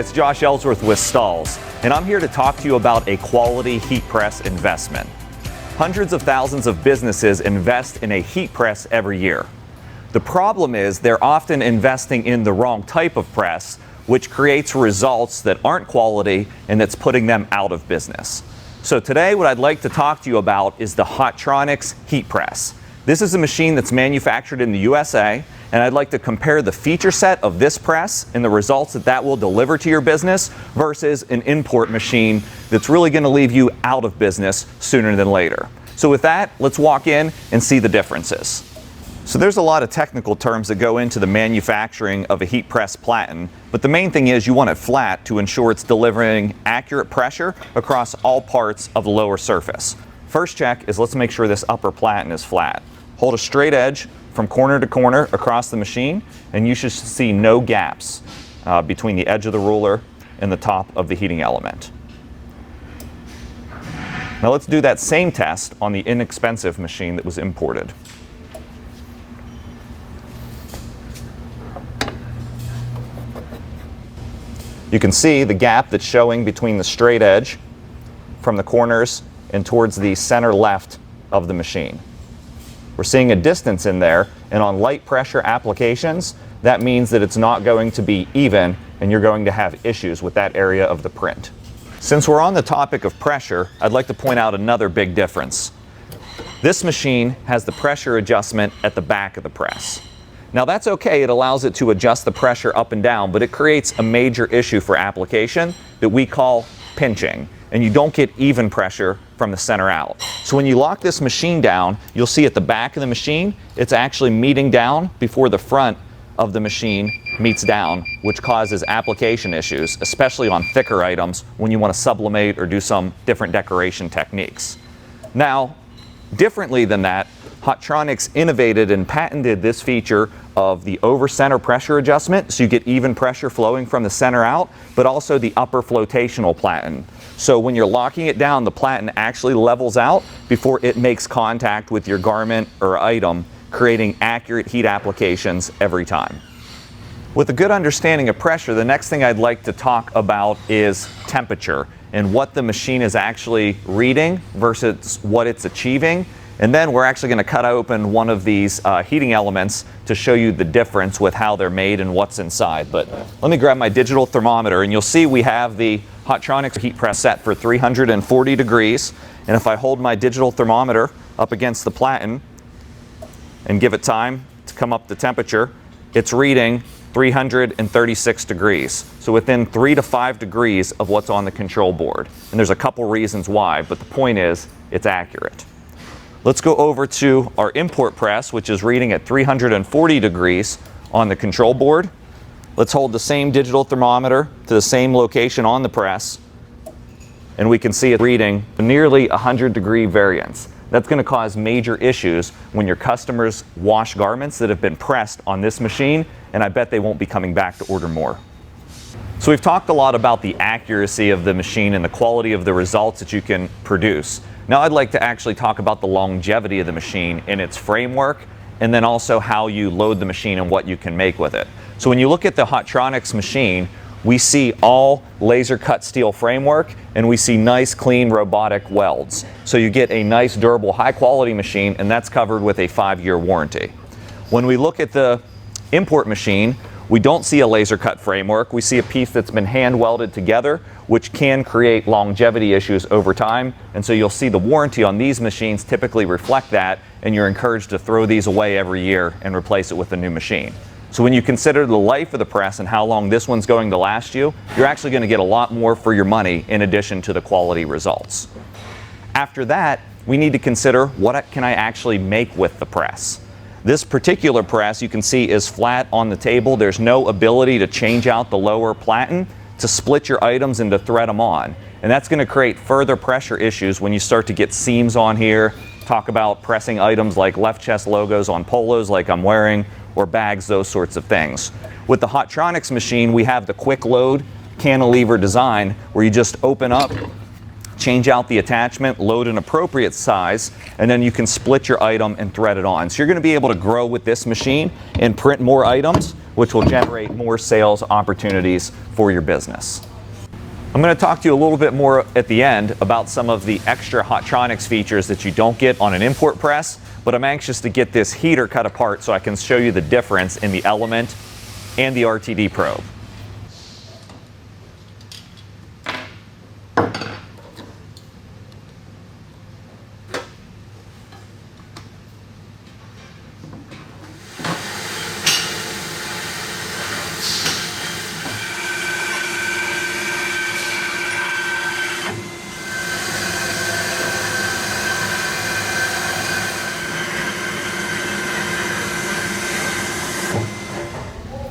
it's Josh Ellsworth with Stahls, and I'm here to talk to you about a quality heat press investment. Hundreds of thousands of businesses invest in a heat press every year. The problem is they're often investing in the wrong type of press, which creates results that aren't quality and that's putting them out of business. So today what I'd like to talk to you about is the Hotronix heat press. This is a machine that's manufactured in the USA, and I'd like to compare the feature set of this press and the results that will deliver to your business versus an import machine that's really going to leave you out of business sooner than later. So with that, let's walk in and see the differences. So there's a lot of technical terms that go into the manufacturing of a heat press platen, but the main thing is you want it flat to ensure it's delivering accurate pressure across all parts of the lower surface. First check is let's make sure this upper platen is flat. Hold a straight edge from corner to corner across the machine, and you should see no gaps between the edge of the ruler and the top of the heating element. Now let's do that same test on the inexpensive machine that was imported. You can see the gap that's showing between the straight edge from the corners and towards the center left of the machine. We're seeing a distance in there, and on light pressure applications, that means that it's not going to be even, and you're going to have issues with that area of the print. Since we're on the topic of pressure, I'd like to point out another big difference. This machine has the pressure adjustment at the back of the press. Now that's okay, it allows it to adjust the pressure up and down, but it creates a major issue for application that we call pinching, and you don't get even pressure from the center out. So when you lock this machine down, you'll see at the back of the machine, it's actually meeting down before the front of the machine meets down, which causes application issues, especially on thicker items when you want to sublimate or do some different decoration techniques. Now, differently than that, Hotronix innovated and patented this feature of the over-center pressure adjustment, so you get even pressure flowing from the center out, but also the upper flotational platen. So when you're locking it down, the platen actually levels out before it makes contact with your garment or item, creating accurate heat applications every time. With a good understanding of pressure, the next thing I'd like to talk about is temperature and what the machine is actually reading versus what it's achieving. And then we're actually going to cut open one of these heating elements to show you the difference with how they're made and what's inside. But let me grab my digital thermometer, and you'll see we have the Hotronix heat press set for 340 degrees. And if I hold my digital thermometer up against the platen and give it time to come up to temperature, it's reading 336 degrees. So within 3 to 5 degrees of what's on the control board. And there's a couple reasons why, but the point is it's accurate. Let's go over to our import press, which is reading at 340 degrees on the control board. Let's hold the same digital thermometer to the same location on the press, and we can see it reading nearly 100-degree variance. That's going to cause major issues when your customers wash garments that have been pressed on this machine, and I bet they won't be coming back to order more. So we've talked a lot about the accuracy of the machine and the quality of the results that you can produce. Now I'd like to actually talk about the longevity of the machine and its framework, and then also how you load the machine and what you can make with it. So when you look at the Hotronix machine, we see all laser cut steel framework, and we see nice clean robotic welds. So you get a nice durable high quality machine, and that's covered with a 5-year warranty. When we look at the import machine, we don't see a laser cut framework. We see a piece that's been hand welded together, which can create longevity issues over time. And so you'll see the warranty on these machines typically reflect that, and you're encouraged to throw these away every year and replace it with a new machine. So when you consider the life of the press and how long this one's going to last you, you're actually going to get a lot more for your money in addition to the quality results. After that, we need to consider what can I actually make with the press. This particular press, you can see, is flat on the table. There's no ability to change out the lower platen to split your items and to thread them on. And that's going to create further pressure issues when you start to get seams on here, talk about pressing items like left chest logos on polos like I'm wearing, or bags, those sorts of things. With the Hotronix machine, we have the quick load cantilever design where you just open up, change out the attachment, load an appropriate size, and then you can split your item and thread it on. So you're going to be able to grow with this machine and print more items which will generate more sales opportunities for your business. I'm going to talk to you a little bit more at the end about some of the extra Hotronix features that you don't get on an import press, but I'm anxious to get this heater cut apart so I can show you the difference in the element and the RTD probe.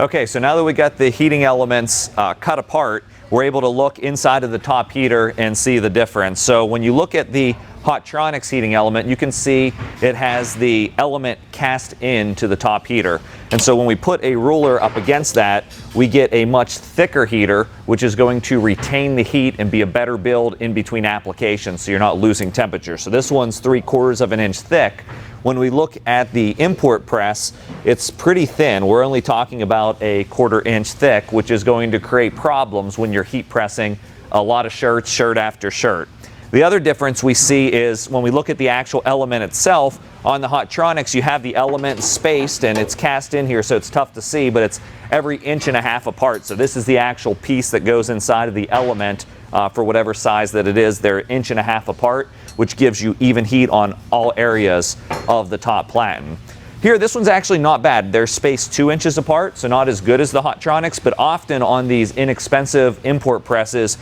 Okay, so now that we got the heating elements cut apart, we're able to look inside of the top heater and see the difference. So when you look at the Hotronix heating element, you can see it has the element cast into the top heater. And so when we put a ruler up against that, we get a much thicker heater, which is going to retain the heat and be a better build in between applications, so you're not losing temperature. So this one's 3/4 of an inch thick. When we look at the import press, it's pretty thin. We're only talking about a 1/4 inch thick, which is going to create problems when you're heat pressing a lot of shirts, shirt after shirt. The other difference we see is when we look at the actual element itself, on the Hotronix you have the element spaced and it's cast in here, so it's tough to see, but it's every 1.5 inches apart. So this is the actual piece that goes inside of the element for whatever size that it is. They're 1.5 inches apart, which gives you even heat on all areas of the top platen. Here, this one's actually not bad. They're spaced 2 inches apart, so not as good as the Hotronix, but often on these inexpensive import presses,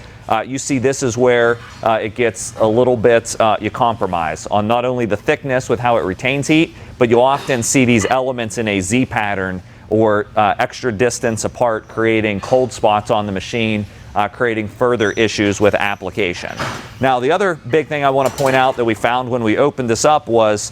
you see this is where it gets a little bit, you compromise on not only the thickness with how it retains heat, but you'll often see these elements in a Z pattern or extra distance apart, creating cold spots on the machine, creating further issues with application. Now, the other big thing I want to point out that we found when we opened this up was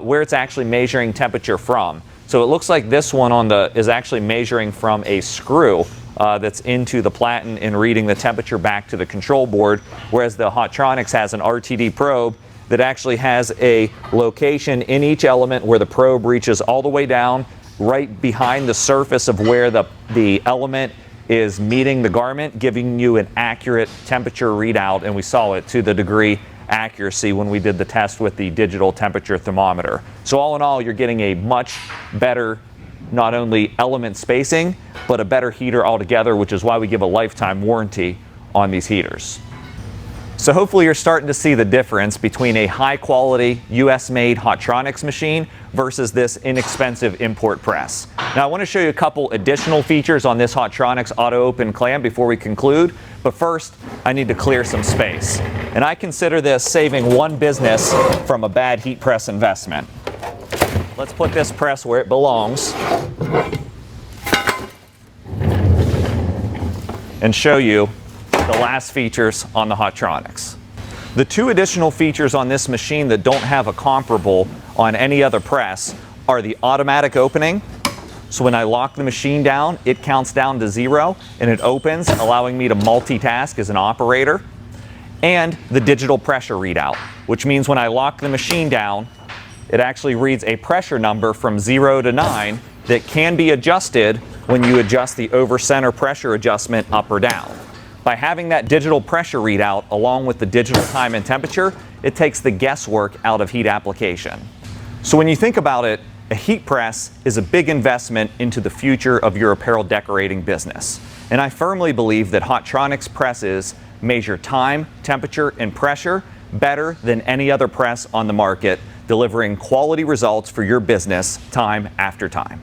where it's actually measuring temperature from. So it looks like this one is actually measuring from a screw that's into the platen and reading the temperature back to the control board, whereas the Hotronix has an RTD probe that actually has a location in each element where the probe reaches all the way down right behind the surface of where the element is meeting the garment, giving you an accurate temperature readout, and we saw it to the degree accuracy when we did the test with the digital temperature thermometer. So all in all, you're getting a much better, not only element spacing, but a better heater altogether, which is why we give a lifetime warranty on these heaters. So hopefully you're starting to see the difference between a high quality US made Hotronix machine versus this inexpensive import press. Now I want to show you a couple additional features on this Hotronix auto open clam before we conclude, but first I need to clear some space. And I consider this saving one business from a bad heat press investment. Let's put this press where it belongs and show you the last features on the Hotronix. The two additional features on this machine that don't have a comparable on any other press are the automatic opening. So when I lock the machine down, it counts down to 0 and it opens, allowing me to multitask as an operator. And the digital pressure readout, which means when I lock the machine down, it actually reads a pressure number from 0 to 9 that can be adjusted when you adjust the over center pressure adjustment up or down. By having that digital pressure readout along with the digital time and temperature, it takes the guesswork out of heat application. So when you think about it, a heat press is a big investment into the future of your apparel decorating business. And I firmly believe that Hotronix presses measure time, temperature, and pressure better than any other press on the market, delivering quality results for your business time after time.